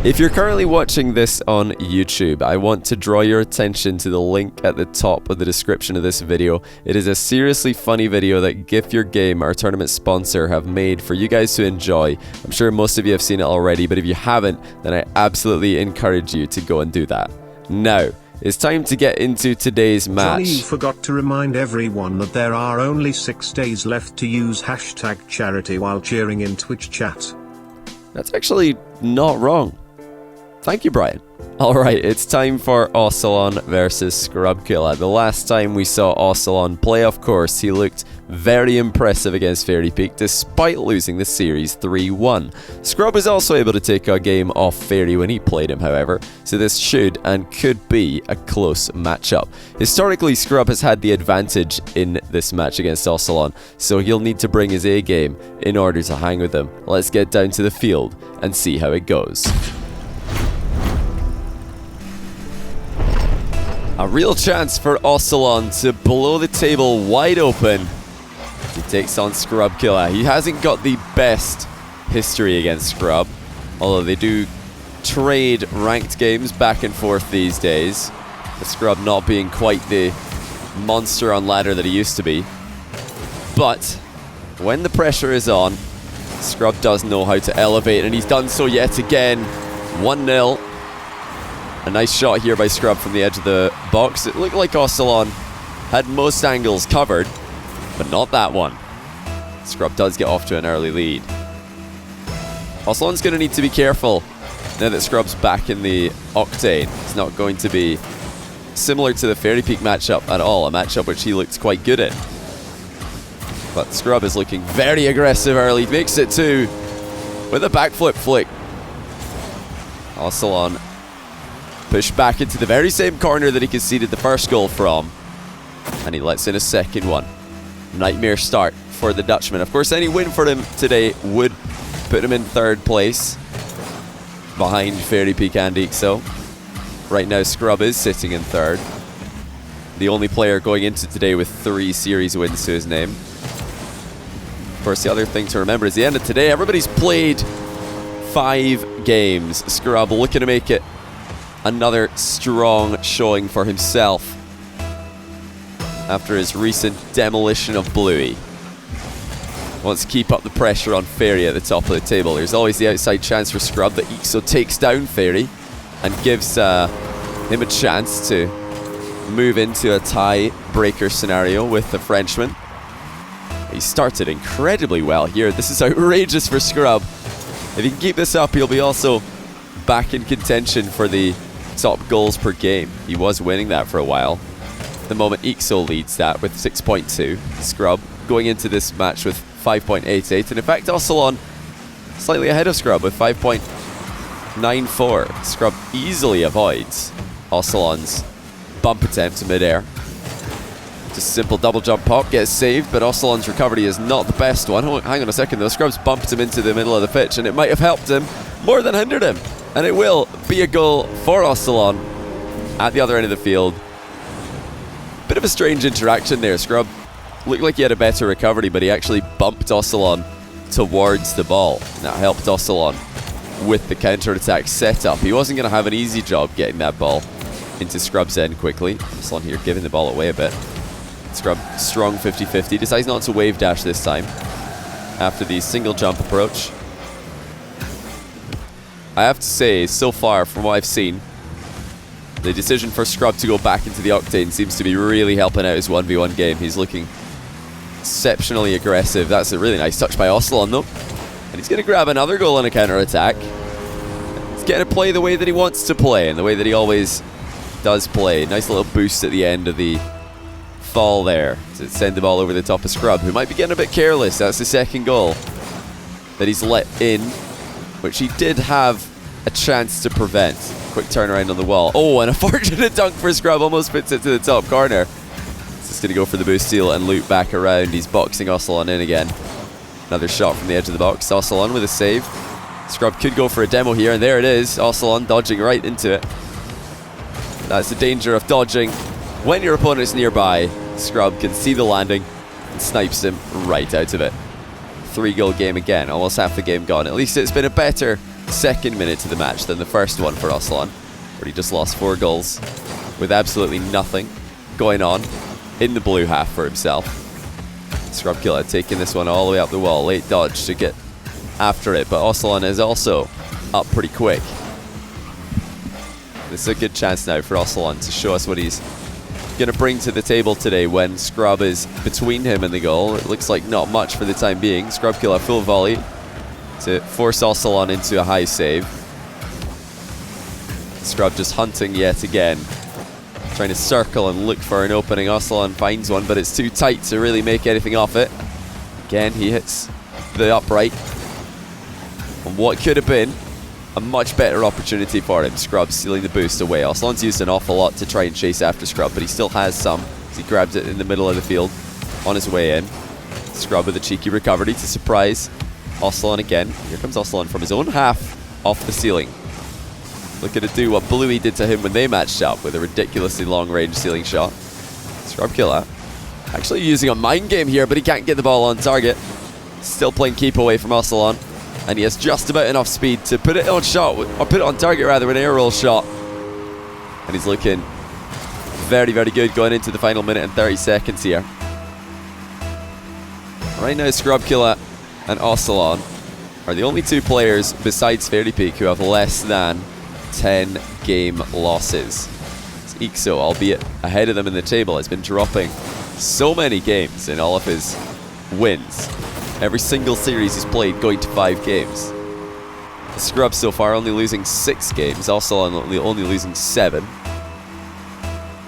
If you're currently watching this on YouTube, I want to draw your attention to the link at the top of the description of this video. It is a seriously funny video that GIF Your Game, our tournament sponsor, have made for you guys to enjoy. I'm sure most of you have seen it already, but if you haven't, then I absolutely encourage you to go and do that. Now, it's time to get into today's match. Johnny, you forgot to remind everyone that there are only 6 days left to use #charity while cheering in Twitch chat. That's actually not wrong. Thank you, Brian. Alright, it's time for Oscillon versus Scrub Killa. The last time we saw Oscillon play, of course, he looked very impressive against Fairy Peak despite losing the series 3-1. Scrub was also able to take a game off Fairy when he played him, however, so this should and could be a close matchup. Historically, Scrub has had the advantage in this match against Oscillon, so he'll need to bring his A game in order to hang with him. Let's get down to the field and see how it goes. A real chance for Oscillon to blow the table wide open. He takes on Scrub Killa. He hasn't got the best history against Scrub, although they do trade ranked games back and forth these days, with Scrub not being quite the monster on ladder that he used to be. But when the pressure is on, Scrub does know how to elevate, and he's done so yet again. 1-0. A nice shot here by Scrub from the edge of the box. It looked like Oscillon had most angles covered, but not that one. Scrub does get off to an early lead. Oscillon's going to need to be careful now that Scrub's back in the Octane. It's not going to be similar to the Fairy Peak matchup at all, a matchup which he looked quite good in. But Scrub is looking very aggressive early. Makes it 2 with a backflip flick. Oscillon pushed back into the very same corner that he conceded the first goal from, and he lets in a second one. Nightmare start for the Dutchman. Of course, any win for him today would put him in 3rd place behind Fairy Peak and Ixo. Right now, Scrub is sitting in 3rd. The only player going into today with 3 series wins to his name. Of course, the other thing to remember is the end of today, everybody's played 5 games. Scrub looking to make it another strong showing for himself after his recent demolition of Bluey. Wants to keep up the pressure on Fairy at the top of the table. There's always the outside chance for Scrub that Ixo takes down Fairy and gives him a chance to move into a tie-breaker scenario with the Frenchman. He started incredibly well here. This is outrageous for Scrub. If he can keep this up, he'll be also back in contention for the top goals per game. He was winning that for a while. At the moment, Ixo leads that with 6.2. Scrub going into this match with 5.88. And in fact, Oscillon slightly ahead of Scrub with 5.94. Scrub easily avoids Oscillon's bump attempt in midair. Just simple double jump pop, gets saved, but Oscillon's recovery is not the best one. Oh, hang on a second though, Scrub's bumped him into the middle of the pitch, and it might have helped him more than hindered him. And it will be a goal for Oscillon at the other end of the field. Bit of a strange interaction there. Scrub looked like he had a better recovery, but he actually bumped Oscillon towards the ball. That helped Oscillon with the counter-attack setup. He wasn't going to have an easy job getting that ball into Scrub's end quickly. Oscillon here giving the ball away a bit. Scrub, strong 50-50. Decides not to wave dash this time after the single jump approach. I have to say, so far from what I've seen, the decision for Scrub to go back into the Octane seems to be really helping out his 1v1 game. He's looking exceptionally aggressive. That's a really nice touch by Oscillon though. And he's going to grab another goal on a counter-attack. He's getting to play the way that he wants to play and the way that he always does play. Nice little boost at the end of the fall there to send the ball over the top of Scrub, who might be getting a bit careless. That's the second goal that he's let in, which he did have a chance to prevent. Quick turnaround on the wall. Oh, and a fortunate dunk for Scrub. Almost puts it to the top corner. He's just going to go for the boost steal and loop back around. He's boxing Oscillon in again. Another shot from the edge of the box. Oscillon with a save. Scrub could go for a demo here, and there it is. Oscillon dodging right into it. That's the danger of dodging when your opponent's nearby. Scrub can see the landing and snipes him right out of it. 3-goal game again, almost half the game gone. At least it's been a better second minute to the match than the first one for Oscillon, where he just lost 4 goals with absolutely nothing going on in the blue half for himself. Scrub Killa taking this one all the way up the wall. Late dodge to get after it, but Oscillon is also up pretty quick. This is a good chance now for Oscillon to show us what he's going to bring to the table today when Scrub is between him and the goal. It looks like not much for the time being. Scrub Killa full volley to force Oscillon into a high save. Scrub just hunting yet again, trying to circle and look for an opening. Oscillon finds one, but it's too tight to really make anything off it. Again, he hits the upright on what could have been a much better opportunity for him. Scrub stealing the boost away. Oscillon's used an awful lot to try and chase after Scrub, but he still has some as he grabs it in the middle of the field on his way in. Scrub with a cheeky recovery to surprise Oscillon again. Here comes Oscillon from his own half off the ceiling. Looking to do what Bluey did to him when they matched up with a ridiculously long-range ceiling shot. Scrub Killa actually using a mind game here, but he can't get the ball on target. Still playing keep away from Oscillon, and he has just about enough speed to put it on shot, or put it on target rather, with an air roll shot. And he's looking very, very good going into the final minute and 30 seconds here. Right now, Scrub Killa and Oscillon are the only 2 players besides Fairy Peak who have less than 10 game losses. Ixo, albeit ahead of them in the table, has been dropping so many games in all of his wins. Every single series he's played going to 5 games. The Scrub so far only losing 6 games, Oscillon only losing 7.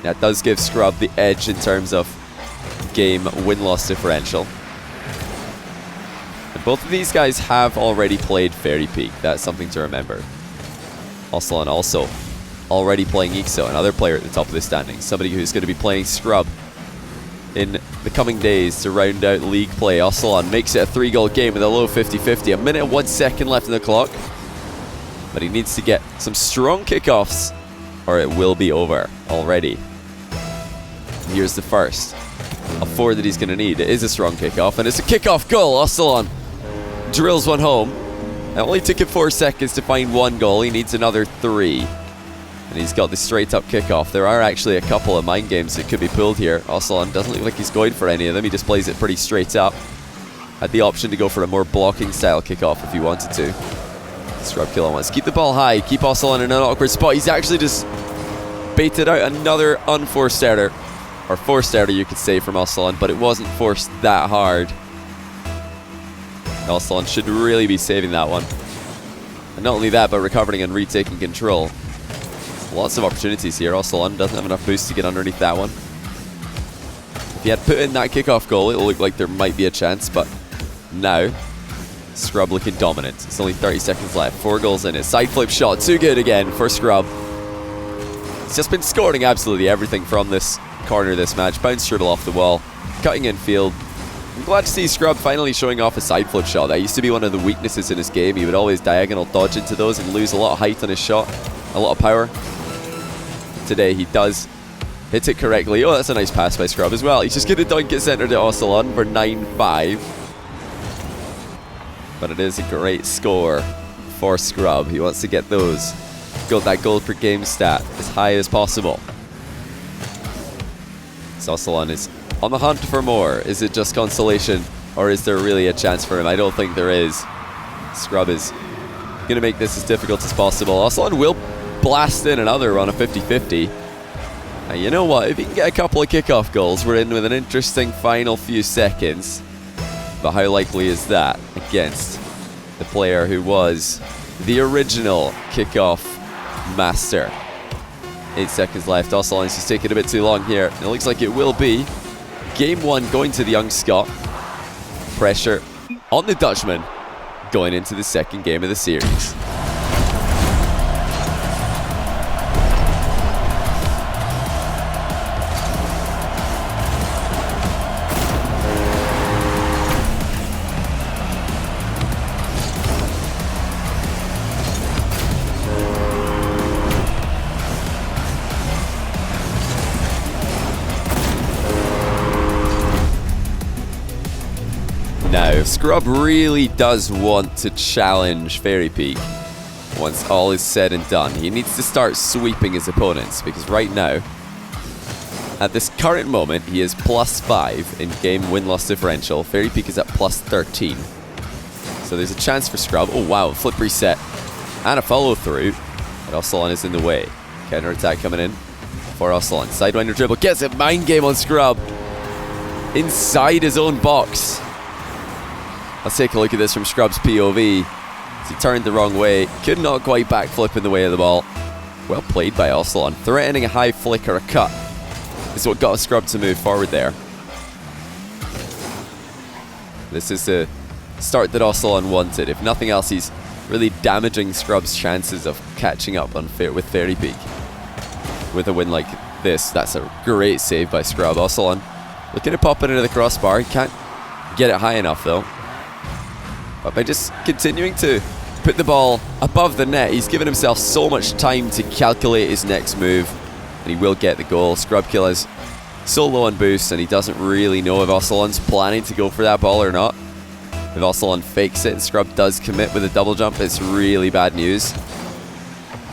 That does give Scrub the edge in terms of game win-loss differential. And both of these guys have already played Fairy Peak. That's something to remember. Oscillon also already playing Ixo, another player at the top of the standings. Somebody who's going to be playing Scrub in the coming days to round out league play. Oscillon makes it a 3-goal game with a low 50-50. A minute and 1 second left in the clock. But he needs to get some strong kickoffs or it will be over already. Here's the first of 4 that he's going to need. It is a strong kickoff, and it's a kickoff goal. Oscillon drills one home. It only took him 4 seconds to find 1 goal. He needs another 3. And he's got the straight up kickoff. There are actually a couple of mind games that could be pulled here. Oscillon doesn't look like he's going for any of them. He just plays it pretty straight up. Had the option to go for a more blocking style kickoff if he wanted to. Scrub Killa wants to keep the ball high, keep Oscillon in an awkward spot. He's actually just baited out another unforced error. Or forced error, you could say, from Oscillon, but it wasn't forced that hard. Oscillon should really be saving that one. And not only that, but recovering and retaking control. Lots of opportunities here. Oscillon doesn't have enough boost to get underneath that one. If he had put in that kickoff goal, it looked like there might be a chance, but now, Scrub looking dominant. It's only 30 seconds left. 4 goals in it. Side flip shot. Too good again for Scrub. He's just been scoring absolutely everything from this corner this match. Bounce dribble off the wall. Cutting in field. I'm glad to see Scrub finally showing off a side flip shot. That used to be one of the weaknesses in his game. He would always diagonal dodge into those and lose a lot of height on his shot. A lot of power. Today he does hit it correctly. Oh, that's a nice pass by Scrub as well. He's just going to dunk it centered at Oscillon for 9-5. But it is a great score for Scrub. He wants to get that goal per game stat as high as possible. So Oscillon is on the hunt for more. Is it just consolation, or is there really a chance for him? I don't think there is. Scrub is going to make this as difficult as possible. Oscillon will blast in another on a 50-50. And you know what? If he can get a couple of kickoff goals, we're in with an interesting final few seconds. But how likely is that against the player who was the original kickoff master? 8 seconds left. Oscillon's just taking a bit too long here. It looks like it will be game 1 going to the young Scot. Pressure on the Dutchman going into the second game of the series. Now, if Scrub really does want to challenge Fairy Peak, once all is said and done. He needs to start sweeping his opponents, because right now, at this current moment, he is +5 in game win-loss differential. Fairy Peak is at +13. So there's a chance for Scrub. Oh wow, flip reset and a follow through. But Oscillon is in the way. Counter attack coming in for Oscillon. Sidewinder dribble, gets it, mind game on Scrub. Inside his own box. Let's take a look at this from Scrub's POV. As he turned the wrong way, could not quite backflip in the way of the ball. Well played by Oscillon. Threatening a high flick or a cut is what got Scrub to move forward there. This is the start that Oscillon wanted. If nothing else, he's really damaging Scrub's chances of catching up on with Fairy Peak. With a win like this, that's a great save by Scrub. Oscillon looking to pop it into the crossbar. He can't get it high enough though. But by just continuing to put the ball above the net, he's given himself so much time to calculate his next move, and he will get the goal. Scrub Killa's so low on boost, and he doesn't really know if Oscillon's planning to go for that ball or not. If Oscillon fakes it and Scrub does commit with a double jump, it's really bad news.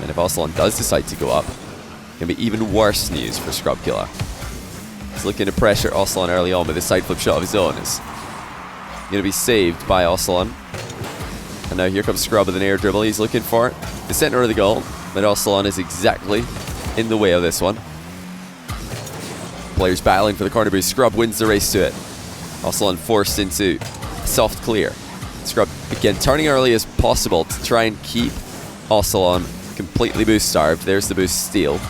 And if Oscillon does decide to go up, it can be even worse news for Scrub Killa. He's looking to pressure Oscillon early on with a side flip shot of his own. It's going to be saved by Oscillon. And now here comes Scrub with an air dribble. He's looking for the center of the goal, but Oscillon is exactly in the way of this one. Players battling for the corner boost. Scrub wins the race to it. Oscillon forced into soft clear. Scrub again turning early as possible to try and keep Oscillon completely boost starved. There's the boost steal.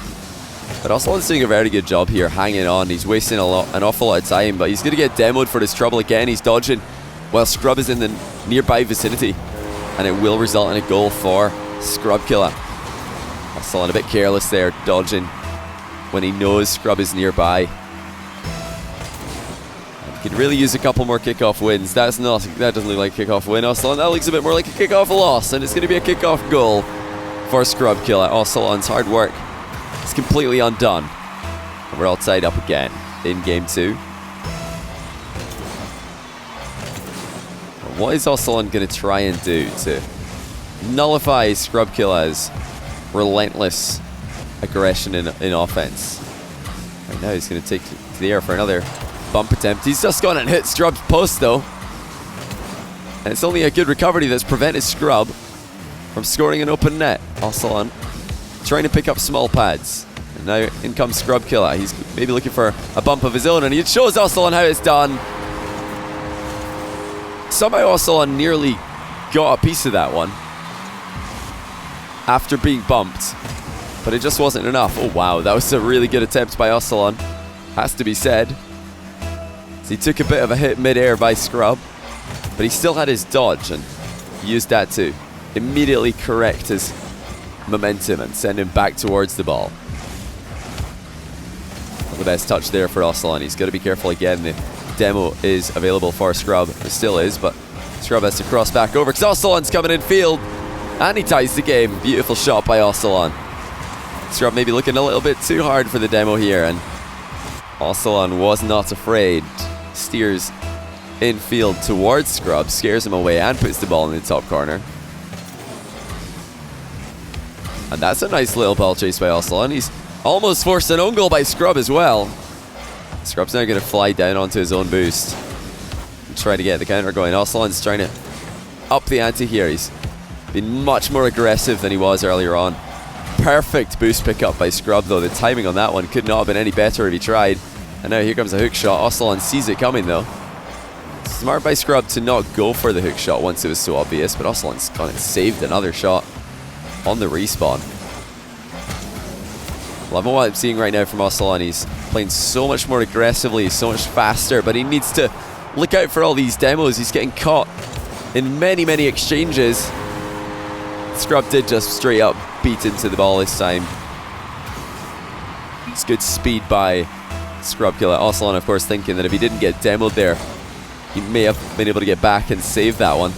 But Oscillon's doing a very good job here, hanging on. He's wasting an awful lot of time, but he's going to get demoed for this trouble again. He's dodging while Scrub is in the nearby vicinity, and it will result in a goal for Scrub Killa. Oscillon a bit careless there, dodging when he knows Scrub is nearby. Could really use a couple more kickoff wins. That doesn't look like a kickoff win. Oscillon, that looks a bit more like a kickoff loss, and it's going to be a kickoff goal for Scrub Killa. Oscillon's hard work is completely undone, and we're all tied up again in game 2. What is Oscillon going to try and do to nullify Scrub Killa's relentless aggression in offense? Right now he's going to take to the air for another bump attempt. He's just gone and hit Scrub's post though, and it's only a good recovery that's prevented Scrub from scoring an open net. Oscillon trying to pick up small pads, and now in comes Scrub Killa. He's maybe looking for a bump of his own, and he shows Oscillon how it's done. Somehow Oscillon nearly got a piece of that one after being bumped, but it just wasn't enough. Oh wow, that was a really good attempt by Oscillon, has to be said. So he took a bit of a hit mid-air by Scrub, but he still had his dodge, and he used that to immediately correct his momentum and send him back towards the ball. Not the best touch there for Oscillon. He's got to be careful again. The demo is available for Scrub. It still is, but Scrub has to cross back over because Oscillon's coming in field, and he ties the game. Beautiful shot by Oscillon. Scrub maybe looking a little bit too hard for the demo here, and Oscillon was not afraid. Steers in field towards Scrub, scares him away, and puts the ball in the top corner. And that's a nice little ball chase by Oscillon. He's almost forced an own goal by Scrub as well. Scrub's now going to fly down onto his own boost and try to get the counter going. Oscillon's trying to up the ante here. He's been much more aggressive than he was earlier on. Perfect boost pickup by Scrub though. The timing on that one could not have been any better if he tried. And now here comes a hook shot. Oscillon sees it coming though. Smart by Scrub to not go for the hook shot once it was so obvious, but Oscillon's gone and saved another shot on the respawn. Loving what I'm seeing right now from Oscillon. He's playing so much more aggressively, so much faster, but he needs to look out for all these demos. He's getting caught in many, many exchanges. Scrub did just straight up beat into the ball this time. It's good speed by Scrub Killa. Oscillon, of course, thinking that if he didn't get demoed there, he may have been able to get back and save that one.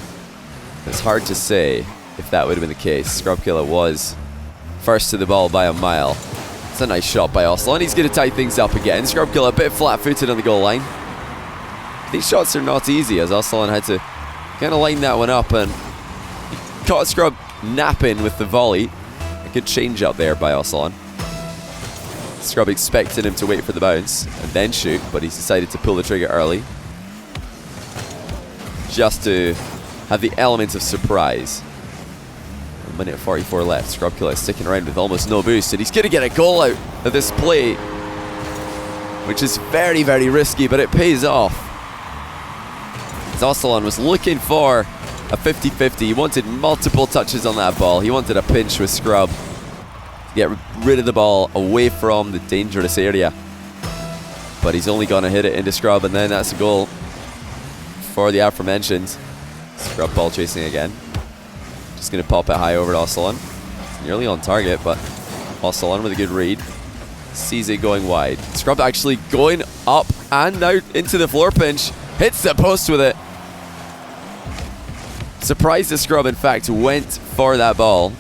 It's hard to say if that would have been the case. Scrub Killa was first to the ball by a mile. It's a nice shot by Oscillon. He's going to tie things up again. Scrub Killa a bit flat-footed on the goal line. These shots are not easy, as Oscillon had to kind of line that one up, and he caught Scrub napping with the volley. A good change up there by Oscillon. Scrub expected him to wait for the bounce and then shoot, but he's decided to pull the trigger early, just to have the element of surprise. 1:44 left. Scrub Killa is sticking around with almost no boost, and he's going to get a goal out of this play, which is very, very risky, but it pays off. As Oscillon was looking for a 50-50. He wanted multiple touches on that ball. He wanted a pinch with Scrub to get rid of the ball away from the dangerous area. But he's only going to hit it into Scrub, and then that's a goal for the aforementioned. Scrub ball chasing again. Just going to pop it high over to Oscillon. It's nearly on target, but Oscillon with a good read. Sees it going wide. Scrub actually going up and out into the floor pinch. Hits the post with it. Surprised that Scrub, in fact, went for that ball.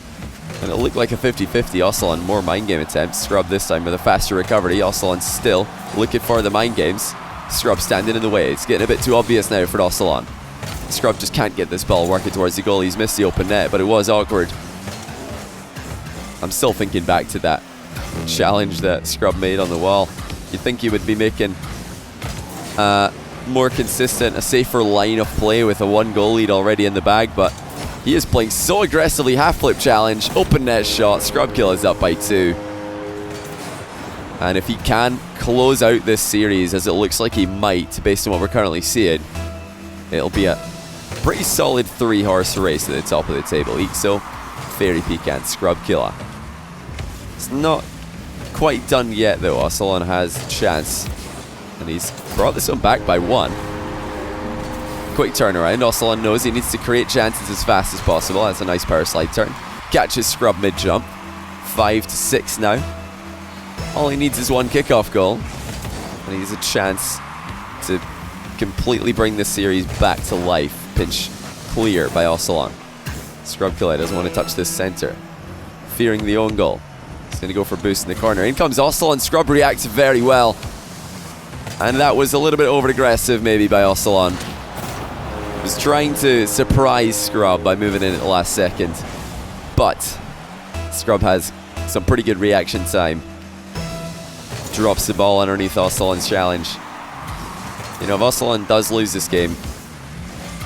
And it looked like a 50-50. Oscillon, more mind game attempts. Scrub this time with a faster recovery. Oscillon still looking for the mind games. Scrub standing in the way. It's getting a bit too obvious now for Oscillon. Scrub just can't get this ball working towards the goal. He's missed the open net, but it was awkward. I'm still thinking back to that challenge that Scrub made on the wall. You'd think he would be making more consistent, a safer line of play with a 1-goal lead already in the bag, but he is playing so aggressively. Half flip challenge, open net shot. Scrub Killa is up by 2. And if he can close out this series, as it looks like he might, based on what we're currently seeing, it'll be a pretty solid 3-horse race at the top of the table. Ixo, Fairy Peak, and Scrub Killa. It's not quite done yet, though. Oscillon has a chance, and he's brought this one back by 1. Quick turnaround. Oscillon knows he needs to create chances as fast as possible. That's a nice power slide turn. Catches Scrub mid-jump. 5-6 now. All he needs is 1 kickoff goal, and he's a chance to completely bring this series back to life. Pinch clear by Oscillon. Scrub Killa doesn't want to touch this center, fearing the own goal. He's going to go for a boost in the corner. In comes Oscillon. Scrub reacts very well, and that was a little bit over-aggressive maybe by Oscillon. He was trying to surprise Scrub by moving in at the last second, but Scrub has some pretty good reaction time. Drops the ball underneath Oscillon's challenge. You know, if Oscillon does lose this game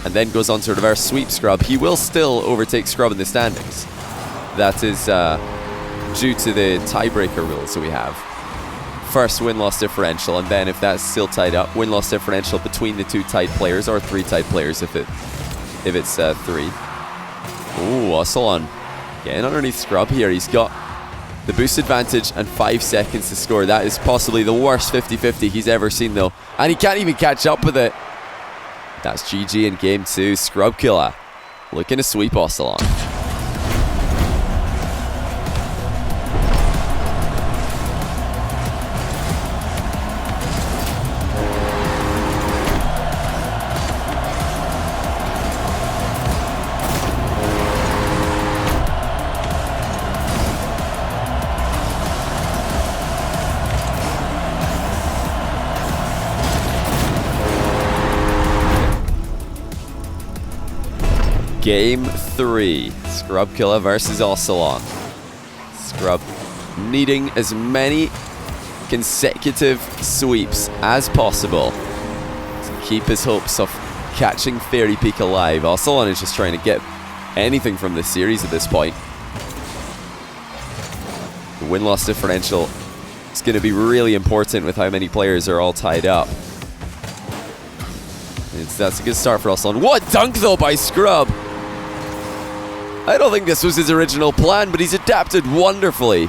and then goes on to reverse sweep Scrub, he will still overtake Scrub in the standings. That is due to the tiebreaker rules that we have. First win-loss differential, and then if that's still tied up, win-loss differential between the 2 tied players, or 3 tied players if it's 3. Ooh, Oscillon getting underneath Scrub here. He's got the boost advantage and 5 seconds to score. That is possibly the worst 50-50 he's ever seen, though. And he can't even catch up with it. That's GG in game 2. Scrub Killa looking to sweep Oscillon. Game 3, Scrub Killa versus Oscillon. Scrub needing as many consecutive sweeps as possible to keep his hopes of catching Fairy Peak alive. Oscillon is just trying to get anything from this series at this point. The win-loss differential is going to be really important with how many players are all tied up. That's a good start for Oscillon. What dunk, though, by Scrub! I don't think this was his original plan, but he's adapted wonderfully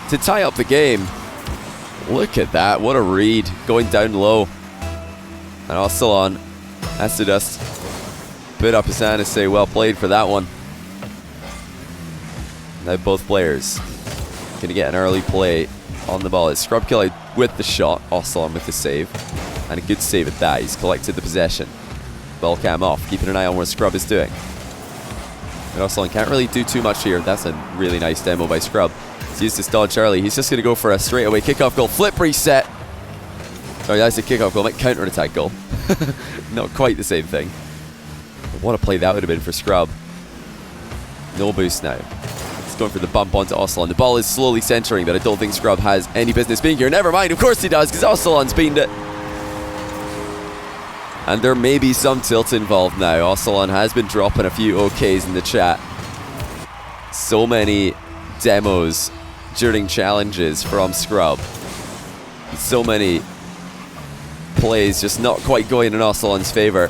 to tie up the game. Look at that. What a read. Going down low. And Oscillon has to just put up his hand and say, well played for that one. Now both players going to get an early play on the ball. It's Scrub Killa with the shot. Oscillon with the save. And a good save at that. He's collected the possession. Ball cam off. Keeping an eye on what Scrub is doing. And Oscillon can't really do too much here. That's a really nice demo by Scrub. He's used his dodge early. He's just going to go for a straightaway kickoff goal. Flip reset. Sorry, that's a kickoff goal. Might counter-attack goal. Not quite the same thing. But what a play that would have been for Scrub. No boost now. He's going for the bump onto Oscillon. The ball is slowly centering, but I don't think Scrub has any business being here. Never mind, of course he does, because Oscillon's beamed it. And there may be some tilt involved now. Oscillon has been dropping a few OKs in the chat. So many demos during challenges from Scrub. So many plays just not quite going in Oscillon's favor.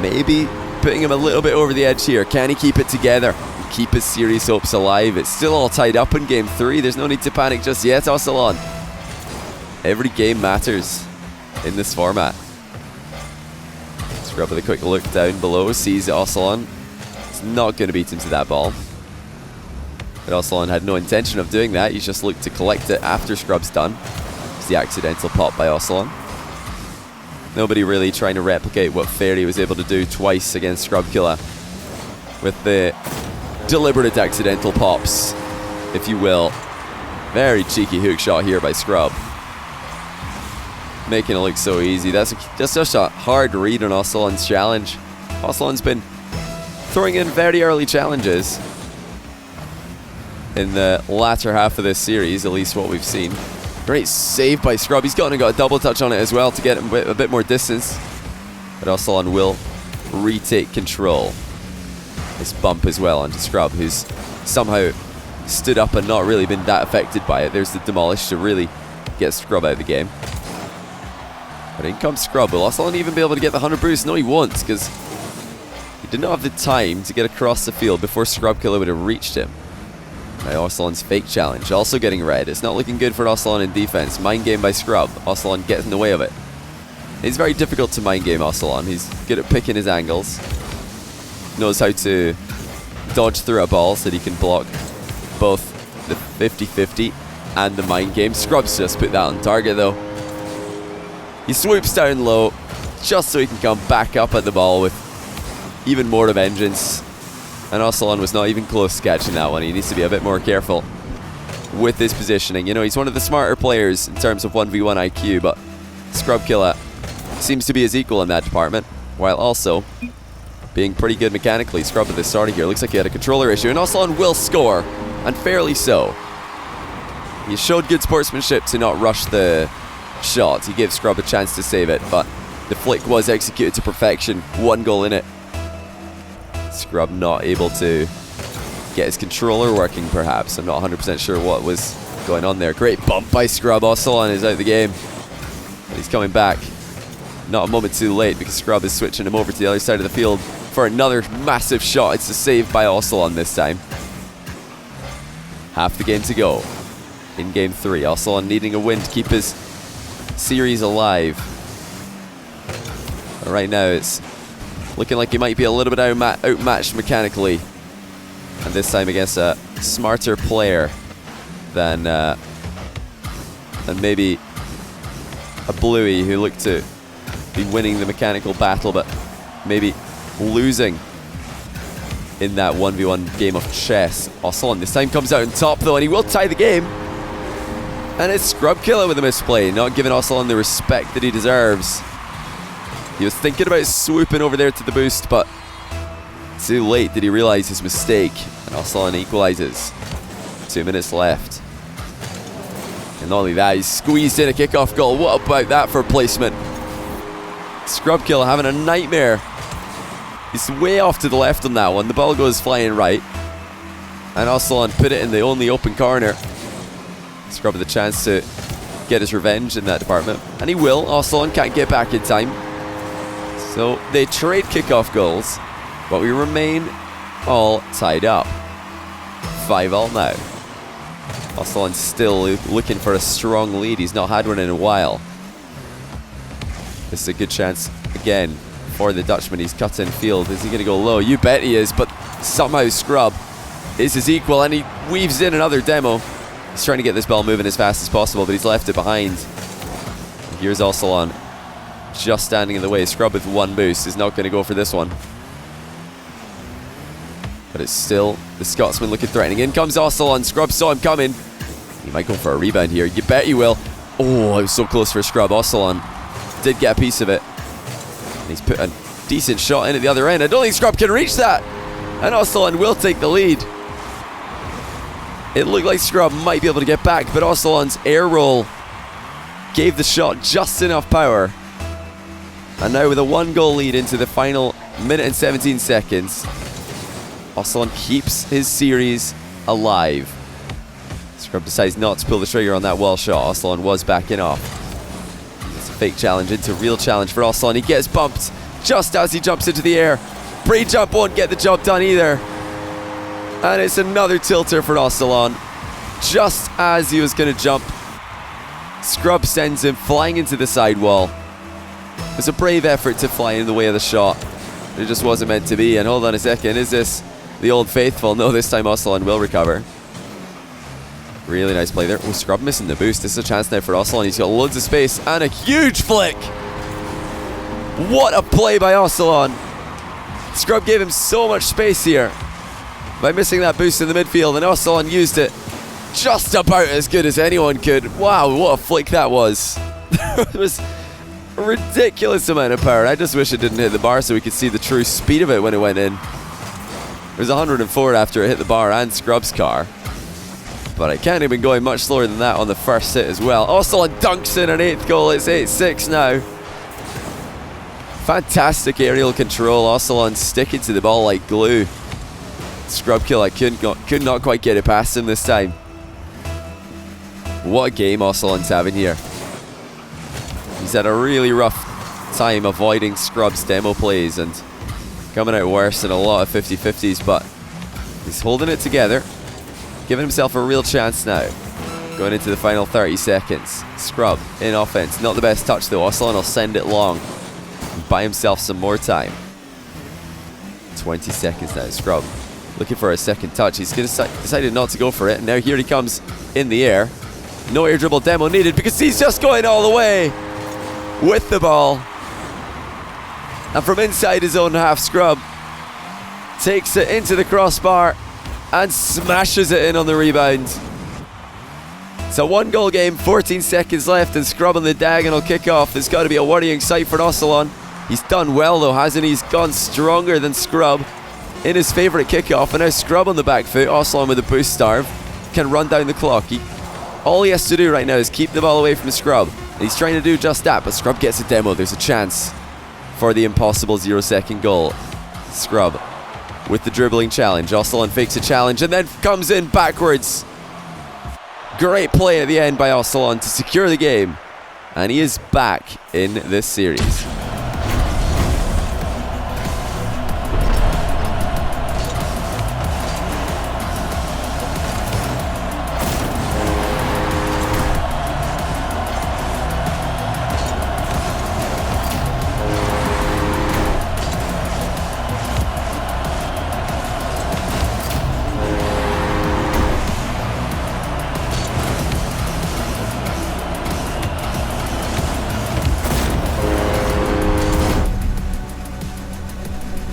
Maybe putting him a little bit over the edge here. Can he keep it together? Keep his series hopes alive. It's still all tied up in game 3. There's no need to panic just yet, Oscillon. Every game matters in this format. Scrub with a quick look down below, sees Oscillon. It's not going to beat him to that ball. But Oscillon had no intention of doing that. He just looked to collect it after Scrub's done. It's the accidental pop by Oscillon. Nobody really trying to replicate what Fairy was able to do twice against Scrub Killa with the deliberate accidental pops, if you will. Very cheeky hook shot here by Scrub. Making it look so easy. That's just such a hard read on Oscillon's challenge. Oscillon's been throwing in very early challenges in the latter half of this series, at least what we've seen. Great save by Scrub. He's got a double touch on it as well to get him a bit more distance. But Oscillon will retake control. This bump as well onto Scrub, who's somehow stood up and not really been that affected by it. There's the demolish to really get Scrub out of the game. But in comes Scrub. Will Oscillon even be able to get the 100 boost? No, he won't, because he did not have the time to get across the field before Scrub Killa would have reached him. Now Oscillon's fake challenge also getting read. It's not looking good for Oscillon in defense. Mind game by Scrub. Oscillon gets in the way of it. It's very difficult to mind game Oscillon. He's good at picking his angles. Knows how to dodge through a ball so that he can block both the 50-50 and the mind game. Scrub's just put that on target though. He swoops down low just so he can come back up at the ball with even more of vengeance. And Oscillon was not even close to catching that one. He needs to be a bit more careful with his positioning. You know, he's one of the smarter players in terms of 1v1 IQ, but Scrub Killa seems to be his equal in that department, while also being pretty good mechanically. Scrub at the start here looks like he had a controller issue, and Oscillon will score, and fairly so. He showed good sportsmanship to not rush the shot. He gave Scrub a chance to save it, but the flick was executed to perfection. 1 goal in it. Scrub not able to get his controller working, perhaps. I'm not 100% sure what was going on there. Great bump by Scrub. Oscillon is out of the game. And he's coming back. Not a moment too late, because Scrub is switching him over to the other side of the field for another massive shot. It's a save by Oscillon this time. Half the game to go in game 3. Oscillon needing a win to keep his series alive. But right now it's looking like he might be a little bit outmatched mechanically, and this time against a smarter player than maybe a Bluey, who looked to be winning the mechanical battle but maybe losing in that 1v1 game of chess. Oscillon this time comes out on top though, and he will tie the game. And it's Scrub Killa with a misplay, not giving Oscillon the respect that he deserves. He was thinking about swooping over there to the boost, but too late did he realize his mistake, and Oscillon equalizes. 2 minutes left. And not only that, he's squeezed in a kickoff goal. What about that for placement? Scrub Killa having a nightmare. He's way off to the left on that one. The ball goes flying right, and Oscillon put it in the only open corner. Scrub with a chance to get his revenge in that department, and he will. Oscillon can't get back in time. So they trade kickoff goals, but we remain all tied up. 5-all now. Oscillon still looking for a strong lead. He's not had one in a while. This is a good chance again for the Dutchman. He's cut in field. Is he going to go low? You bet he is, but somehow Scrub is his equal, and he weaves in another demo. He's trying to get this ball moving as fast as possible, but he's left it behind. Here's Oscillon just standing in the way. Scrub with 1 boost is not going to go for this one. But it's still the Scotsman looking threatening. In comes Oscillon. Scrub saw him coming. He might go for a rebound here. You bet he will. Oh, it was so close for Scrub. Oscillon did get a piece of it. And he's put a decent shot in at the other end. I don't think Scrub can reach that. And Oscillon will take the lead. It looked like Scrub might be able to get back, but Oscillon's air roll gave the shot just enough power. And now with a 1-goal lead into the final minute and 17 seconds, Oscillon keeps his series alive. Scrub decides not to pull the trigger on that wall shot. Oscillon was backing off. It's a fake challenge into real challenge for Oscillon. He gets bumped just as he jumps into the air. Braid jump won't get the job done either. And it's another tilter for Oscillon. Just as he was going to jump, Scrub sends him flying into the sidewall. It was a brave effort to fly in the way of the shot. It just wasn't meant to be. And hold on a second, is this the old faithful? No, this time Oscillon will recover. Really nice play there. Oh, Scrub missing the boost. This is a chance now for Oscillon. He's got loads of space and a huge flick. What a play by Oscillon. Scrub gave him so much space here by missing that boost in the midfield, and Oscillon used it just about as good as anyone could. Wow, what a flick that was. It was a ridiculous amount of power. I just wish it didn't hit the bar so we could see the true speed of it when it went in. It was 104 after it hit the bar and Scrub's car. But it can't have been going much slower than that on the first hit as well. Oscillon dunks in an 8th goal. It's 8-6 now. Fantastic aerial control. Oscillon sticking to the ball like glue. Scrub Killa could not quite get it past him this time. What a game Oscillon's having here. He's had a really rough time avoiding Scrub's demo plays and coming out worse in a lot of 50-50s, but he's holding it together, giving himself a real chance now. Going into the final 30 seconds. Scrub in offense. Not the best touch though. Oscillon will send it long and buy himself some more time. 20 seconds now. Scrub looking for a second touch. He's decided not to go for it. And now here he comes in the air. No air dribble demo needed because he's just going all the way with the ball. And from inside his own half, Scrub takes it into the crossbar and smashes it in on the rebound. It's a 1-goal game, 14 seconds left, and Scrub on the diagonal kickoff. It's got to be a worrying sight for Oscillon. He's done well though, hasn't he? He's gone stronger than Scrub in his favourite kickoff, and now Scrub on the back foot. Oscillon with a boost starve can run down the clock. All he has to do right now is keep the ball away from Scrub, and he's trying to do just that, but Scrub gets a demo. There's a chance for the impossible 0-second goal. Scrub with the dribbling challenge. Oscillon fakes a challenge and then comes in backwards. Great play at the end by Oscillon to secure the game, and he is back in this series.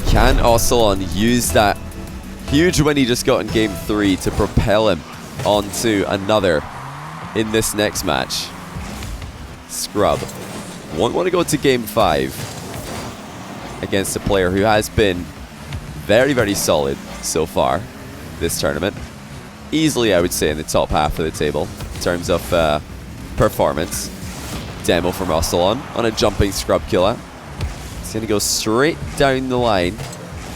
Can Oscillon use that huge win he just got in Game 3 to propel him onto another in this next match? Scrub won't want to go to Game 5 against a player who has been very, very solid so far this tournament. Easily, I would say, in the top half of the table in terms of performance. Demo from Oscillon on a jumping Scrub Killa. He's going to go straight down the line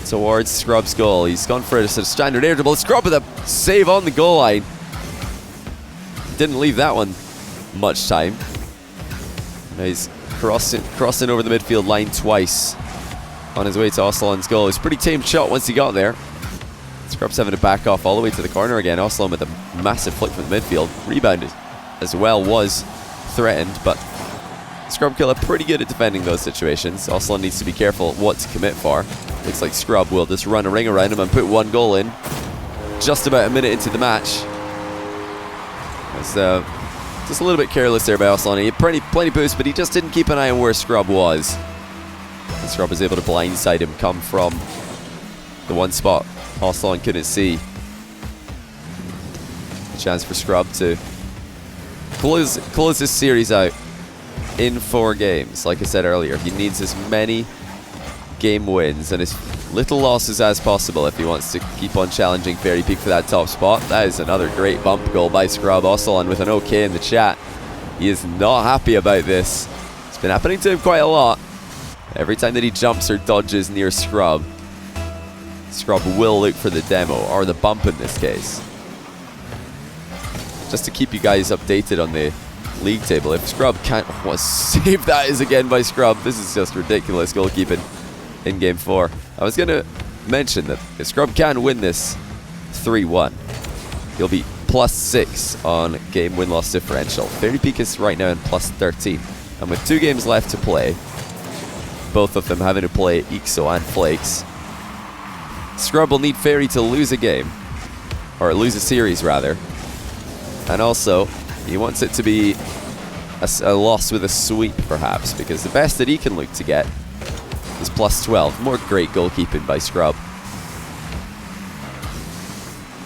towards Scrub's goal. He's gone for a standard air dribble. Scrub with a save on the goal line. Didn't leave that one much time. Now he's crossing over the midfield line twice on his way to Oscillon's goal. It's a pretty tame shot once he got there. Scrub's having to back off all the way to the corner again. Oscillon with a massive flick from the midfield. Rebound as well was threatened, but Scrub Killa pretty good at defending those situations. Oscillon needs to be careful what to commit for. Looks like Scrub will just run a ring around him and put 1 goal in just about a minute into the match. It's just a little bit careless there by Oscillon. He had plenty boost, but he just didn't keep an eye on where Scrub was. And Scrub was able to blindside him, come from the one spot Oscillon couldn't see. A chance for Scrub to close this series out in 4 games. Like I said earlier, he needs as many game wins and as little losses as possible if he wants to keep on challenging Fairy Peak for that top spot. That is another great bump goal by Scrub. Oscillon with an OK in the chat. He is not happy about this. It's been happening to him quite a lot. Every time that he jumps or dodges near Scrub, Scrub will look for the demo, or the bump in this case. Just to keep you guys updated on the league table, if Scrub can't... What save that is again by Scrub. This is just ridiculous goalkeeping in Game 4. I was going to mention that if Scrub can win this 3-1, he'll be +6 on game win-loss differential. Fairy Peak is right now in +13. And with 2 games left to play, both of them having to play Ixo and Flakes, Scrub will need Fairy to lose a game, or lose a series rather. And also, he wants it to be a loss with a sweep perhaps, because the best that he can look to get is +12. More great goalkeeping by Scrub.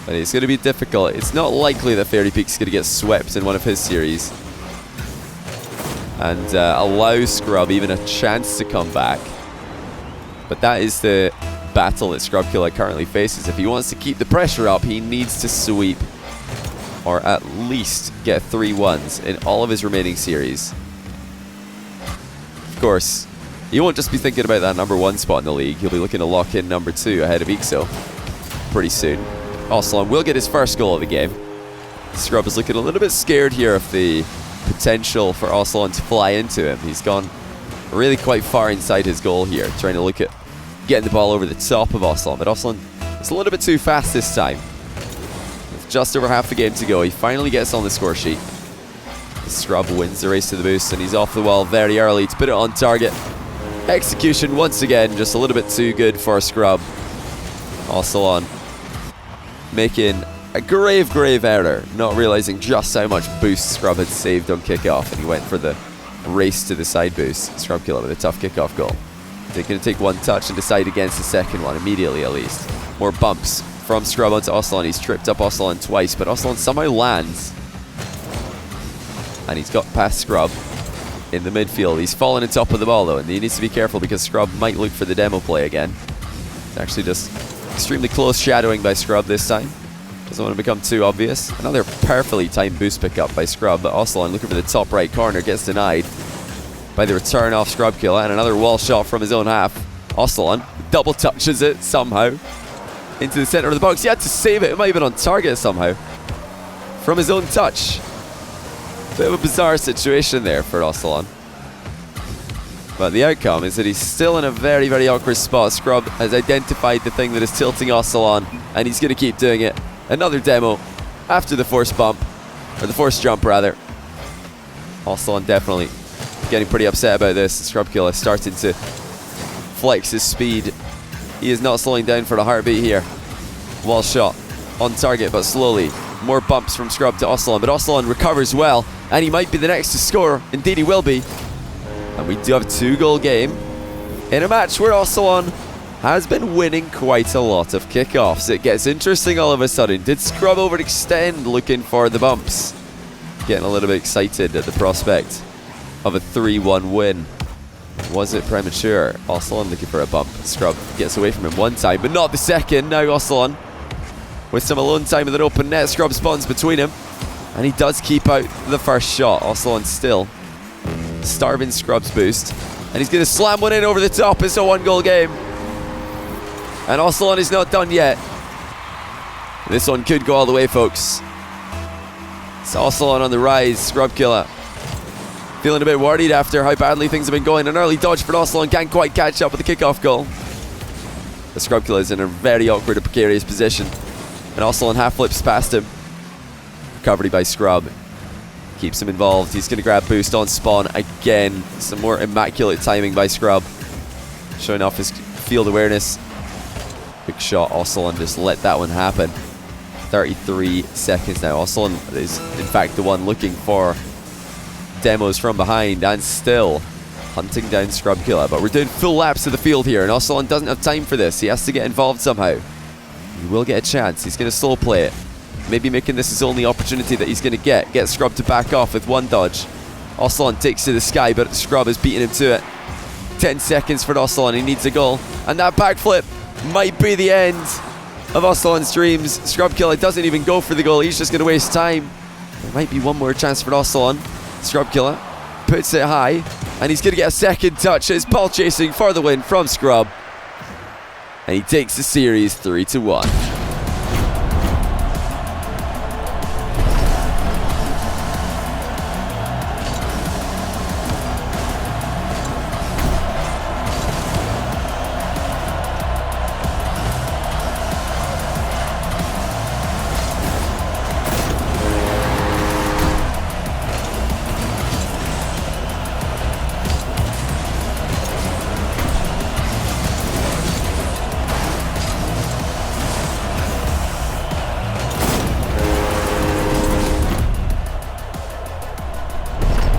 But it's going to be difficult. It's not likely that Fairy Peak's going to get swept in one of his series and allow Scrub even a chance to come back. But that is the battle that Scrub Killa currently faces. If he wants to keep the pressure up, he needs to sweep, or at least get 3-1s in all of his remaining series. Of course, he won't just be thinking about that #1 spot in the league. He'll be looking to lock in #2 ahead of Ixo pretty soon. Oscillon will get his first goal of the game. Scrub is looking a little bit scared here of the potential for Oscillon to fly into him. He's gone really quite far inside his goal here, trying to look at getting the ball over the top of Oscillon. But Oscillon is a little bit too fast this time. With just over half the game to go, he finally gets on the score sheet. Scrub wins the race to the boost, and he's off the wall very early to put it on target. Execution once again, just a little bit too good for Scrub. Oscillon making a grave error, not realizing just how much boost Scrub had saved on kickoff, and he went for the race to the side boost. Scrub Killa with a tough kickoff goal. They're going to take one touch and decide against the second one immediately at least. More bumps from Scrub onto Oscillon. He's tripped up Oscillon twice, but Oscillon somehow lands. And he's got past Scrub in the midfield. He's fallen on top of the ball though, and he needs to be careful because Scrub might look for the demo play again. It's actually just extremely close shadowing by Scrub this time. Doesn't want to become too obvious. Another perfectly timed boost pickup by Scrub, but Oscillon looking for the top right corner, gets denied by the return off Scrub Killa, and another wall shot from his own half. Oscillon double touches it somehow into the center of the box. He had to save it. It might have been on target somehow from his own touch. Bit of a bizarre situation there for Oscillon. But the outcome is that he's still in a very awkward spot. Scrub has identified the thing that is tilting Oscillon, and he's going to keep doing it. Another demo after the forced bump, or the forced jump rather. Oscillon definitely getting pretty upset about this. Scrub Killa starting to flex his speed. He is not slowing down for the heartbeat here. Wall shot on target, but slowly. More bumps from Scrub to Oscillon, but Oscillon recovers well, and he might be the next to score. Indeed he will be. And we do have a 2-goal game in a match where Oscillon has been winning quite a lot of kickoffs. It gets interesting all of a sudden. Did Scrub overextend looking for the bumps? Getting a little bit excited at the prospect of a 3-1 win. Was it premature? Oscillon looking for a bump. Scrub gets away from him one time, but not the second. Now Oscillon with some alone time with an open net. Scrub spawns between him, and he does keep out the first shot. Oscillon still starving Scrub's boost, and he's going to slam one in over the top. It's a 1-goal game, and Oscillon is not done yet. This one could go all the way, folks. It's Oscillon on the rise. Scrub Killa feeling a bit worried after how badly things have been going. An early dodge for Oscillon, can't quite catch up with the kickoff goal. The Scrub Killa is in a very awkward and precarious position, and Oscillon half flips past him. Recovery by Scrub keeps him involved. He's going to grab boost on spawn again. Some more immaculate timing by Scrub, showing off his field awareness. Big shot. Oscillon just let that one happen. 33 seconds now. Oscillon is in fact the one looking for demos from behind and still hunting down Scrub Killa. But we're doing full laps of the field here, and Oscillon doesn't have time for this. He has to get involved somehow. He will get a chance. He's going to slow play it, maybe making this his only opportunity that he's going to get Scrub to back off with one dodge. Oscillon takes to the sky, but Scrub is beating him to it. 10 seconds for Oscillon. He needs a goal, and that backflip might be the end of Oscillon's dreams. Scrub Killa doesn't even go for the goal. He's just going to waste time. There might be one more chance for Oscillon. Scrub Killa puts it high, and he's going to get a second touch. It's ball chasing for the win from Scrub. And he takes the series 3-1.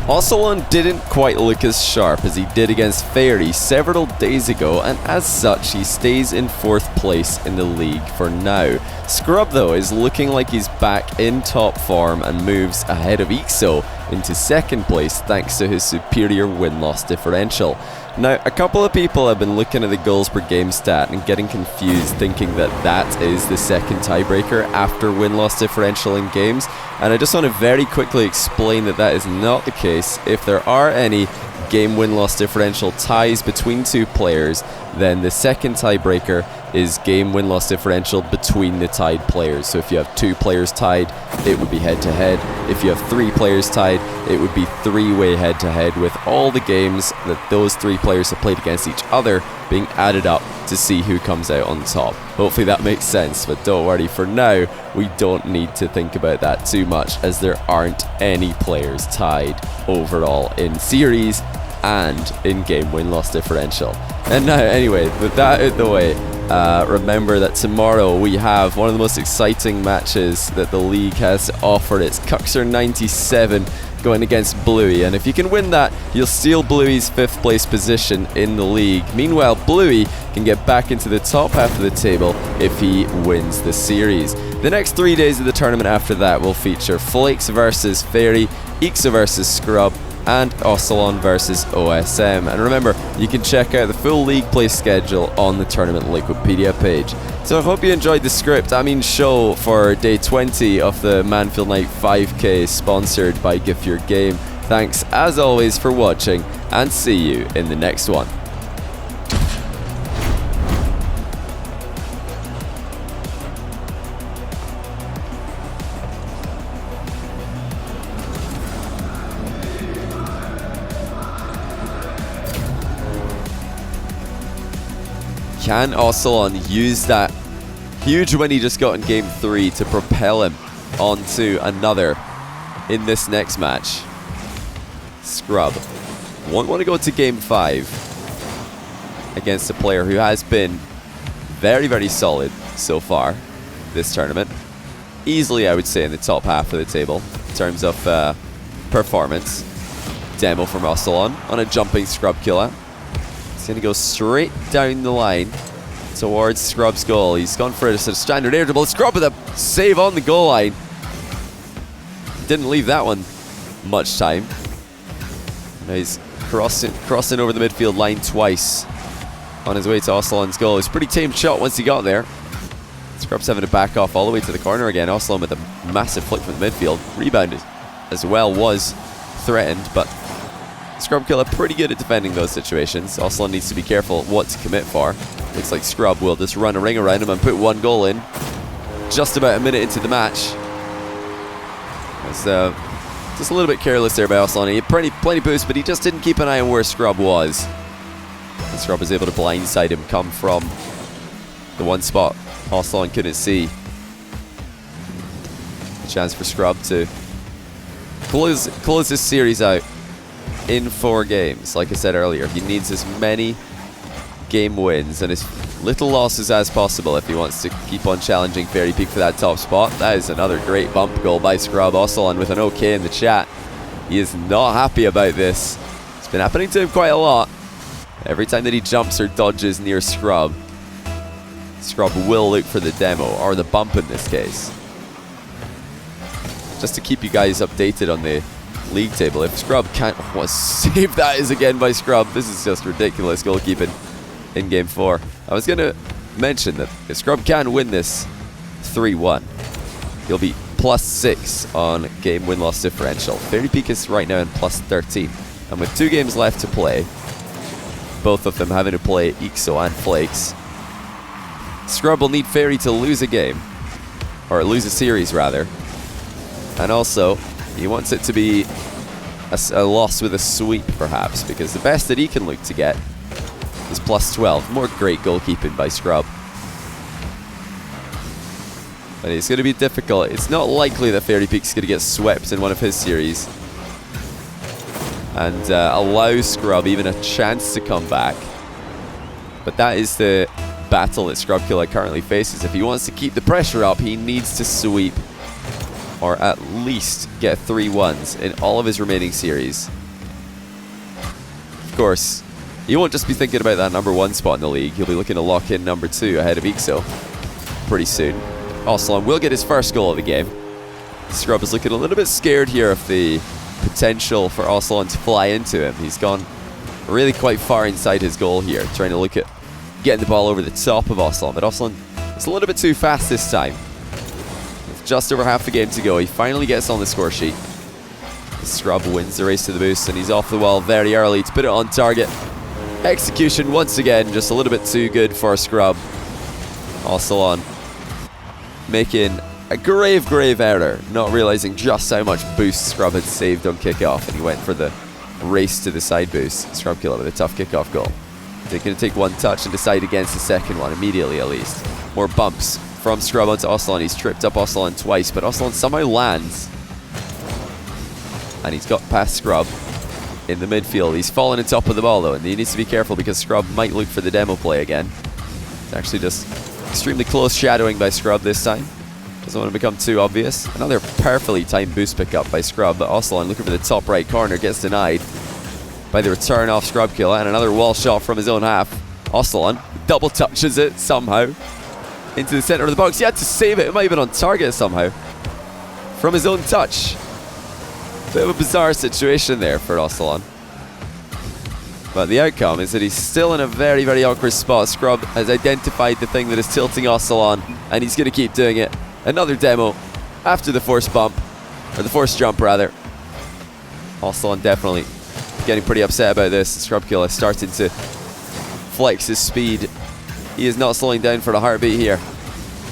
Oscillon didn't quite look as sharp as he did against Fairy several days ago, and as such he stays in 4th place in the league for now. Scrub though is looking like he's back in top form and moves ahead of Ixo into 2nd place thanks to his superior win-loss differential. Now, a couple of people have been looking at the goals per game stat and getting confused, thinking that that is the second tiebreaker after win-loss differential in games, and I just want to very quickly explain that that is not the case. If there are any game win-loss differential ties between two players, then the second tiebreaker is game win-loss differential between the tied players. So if you have 2 players tied, it would be head-to-head. If you have 3 players tied, it would be 3-way head-to-head, with all the games that those 3 players have played against each other being added up to see who comes out on top. Hopefully that makes sense, but don't worry, for now we don't need to think about that too much, as there aren't any players tied overall in series and in game win-loss differential. And now, anyway, with that out the way, remember that tomorrow we have one of the most exciting matches that the league has to offer. It's Cuxer 97 going against Bluey, and if you can win that, you'll steal Bluey's 5th place position in the league. Meanwhile, Bluey can get back into the top half of the table if he wins the series. The next 3 days of the tournament after that will feature Flakes versus Fairy, Ixa versus Scrub, and Oscillon versus OSM. And remember, you can check out the full league play schedule on the tournament Wikipedia page. So I hope you enjoyed the show for day 20 of the Mannfield Night 5K, sponsored by Gift Your Game. Thanks as always for watching, and see you in the next one. Can Oscillon use that huge win he just got in Game 3 to propel him onto another in this next match? Scrub won't want to go to Game 5 against a player who has been very, very solid so far this tournament. Easily, I would say, in the top half of the table in terms of performance. Demo from Oscillon on a jumping Scrub Killa. He's going to go straight down the line towards Scrub's goal. He's gone for a sort of standard air dribble. Scrub with a save on the goal line. Didn't leave that one much time. Now he's crossing over the midfield line twice on his way to Oscillon's goal. It was a pretty tame shot once he got there. Scrub's having to back off all the way to the corner again. Oscillon with a massive flick from the midfield. Rebound as well was threatened, but Scrub Killa pretty good at defending those situations. Oscillon needs to be careful what to commit for. Looks like Scrub will just run a ring around him and put 1 goal in just about a minute into the match. It's just a little bit careless there by Oscillon. He had plenty boost, but he just didn't keep an eye on where Scrub was. And Scrub was able to blindside him, come from the one spot Oscillon couldn't see. A chance for Scrub to close this series out in 4 games. Like I said earlier, he needs as many game wins and as little losses as possible if he wants to keep on challenging Fairy Peak for that top spot. That is another great bump goal by Scrub. Oscillon with an OK in the chat. He is not happy about this. It's been happening to him quite a lot. Every time that he jumps or dodges near Scrub, Scrub will look for the demo, or the bump in this case. Just to keep you guys updated on the league table, if Scrub can't... What a save that is again by Scrub. This is just ridiculous goalkeeping in Game 4. I was going to mention that Scrub can win this 3-1. He'll be +6 on game win-loss differential. Fairy Peak is right now in +13. And with 2 games left to play, both of them having to play Ixo and Flakes, Scrub will need Fairy to lose a game, or lose a series rather. And also, he wants it to be a loss with a sweep perhaps, because the best that he can look to get is +12. More great goalkeeping by Scrub. But it's going to be difficult. It's not likely that Fairy Peak's going to get swept in one of his series and allow Scrub even a chance to come back. But that is the battle that Scrub Killa currently faces. If he wants to keep the pressure up, he needs to sweep, or at least get 3 1s in all of his remaining series. Of course, you won't just be thinking about that #1 spot in the league. You'll be looking to lock in #2 ahead of Ixo pretty soon. Oscillon will get his first goal of the game. Scrub is looking a little bit scared here of the potential for Oscillon to fly into him. He's gone really quite far inside his goal here, trying to look at getting the ball over the top of Oscillon. But Oscillon is a little bit too fast this time. With just over half the game to go, he finally gets on the score sheet. Scrub wins the race to the boost, and he's off the wall very early to put it on target. Execution once again, just a little bit too good for Scrub. Oscillon making a grave error, not realizing just how much boost Scrub had saved on kickoff, and he went for the race to the side boost. Scrub Killa with a tough kickoff goal. They're going to take one touch and decide against the second one immediately, at least. More bumps from Scrub onto Oscillon. He's tripped up Oscillon twice, but Oscillon somehow lands, and he's got past Scrub in the midfield. He's fallen on top of the ball though, and he needs to be careful because Scrub might look for the demo play again. It's actually just extremely close shadowing by Scrub this time. Doesn't want to become too obvious. Another perfectly timed boost pickup by Scrub, but Oscillon looking for the top right corner, gets denied by the return off Scrub Killa, and another wall shot from his own half. Oscillon double touches it somehow into the center of the box. He had to save it. It might have been on target somehow from his own touch. Bit of a bizarre situation there for Oscillon. But the outcome is that he's still in a very, very awkward spot. Scrub has identified the thing that is tilting Oscillon, and he's going to keep doing it. Another demo after the forced bump, or the forced jump rather. Oscillon definitely getting pretty upset about this. Scrub Killa starting to flex his speed. He is not slowing down for the heartbeat here.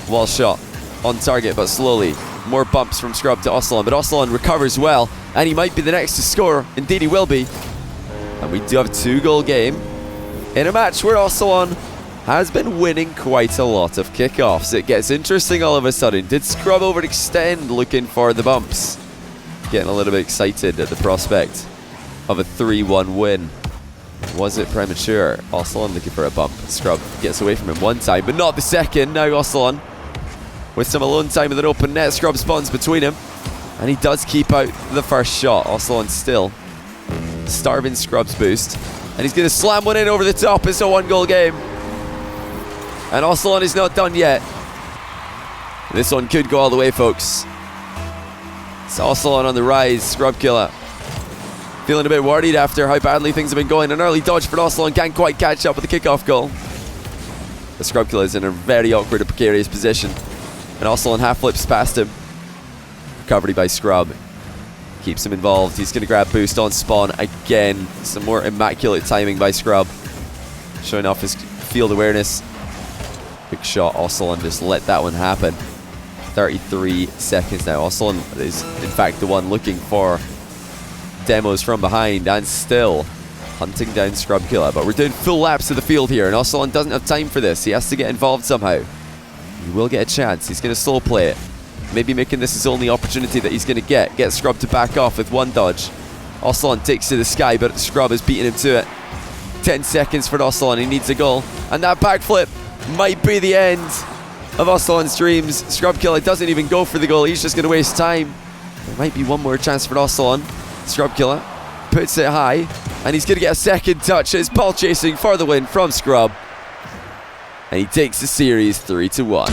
Wall shot on target, but slowly. More bumps from Scrub to Oscillon, but Oscillon recovers well, and he might be the next to score. Indeed he will be. And we do have a 2-goal game in a match where Oscillon has been winning quite a lot of kickoffs. It gets interesting all of a sudden. Did Scrub overextend looking for the bumps? Getting a little bit excited at the prospect of a 3-1 win. Was it premature? Oscillon looking for a bump. Scrub gets away from him one time, but not the second. Now Oscillon with some alone time with an open net. Scrub spawns between him, and he does keep out the first shot. Oscillon still starving Scrub's boost, and he's going to slam one in over the top. It's a 1-goal game, and Oscillon is not done yet. This one could go all the way, folks. It's Oscillon on the rise. Scrub Killa feeling a bit worried after how badly things have been going. An early dodge for Oscillon, can't quite catch up with the kickoff goal. The Scrub Killa is in a very awkward and precarious position, and Oscillon half flips past him. Recovery by Scrub keeps him involved. He's going to grab boost on spawn again. Some more immaculate timing by Scrub, showing off his field awareness. Big shot. Oscillon just let that one happen. 33 seconds now. Oscillon is in fact the one looking for demos from behind, and still hunting down Scrub Killa. But we're doing full laps of the field here, and Oscillon doesn't have time for this. He has to get involved somehow. He will get a chance. He's going to slow play it, maybe making this his only opportunity that he's going to get Scrub to back off with one dodge. Oscillon takes to the sky, but Scrub is beating him to it. 10 seconds for Oscillon. He needs a goal, and that backflip might be the end of Oscillon's dreams. Scrub Killa doesn't even go for the goal. He's just going to waste time. There might be one more chance for Oscillon. Scrub Killa puts it high, and he's going to get a second touch. It's ball chasing for the win from Scrub, and he takes the series 3-1.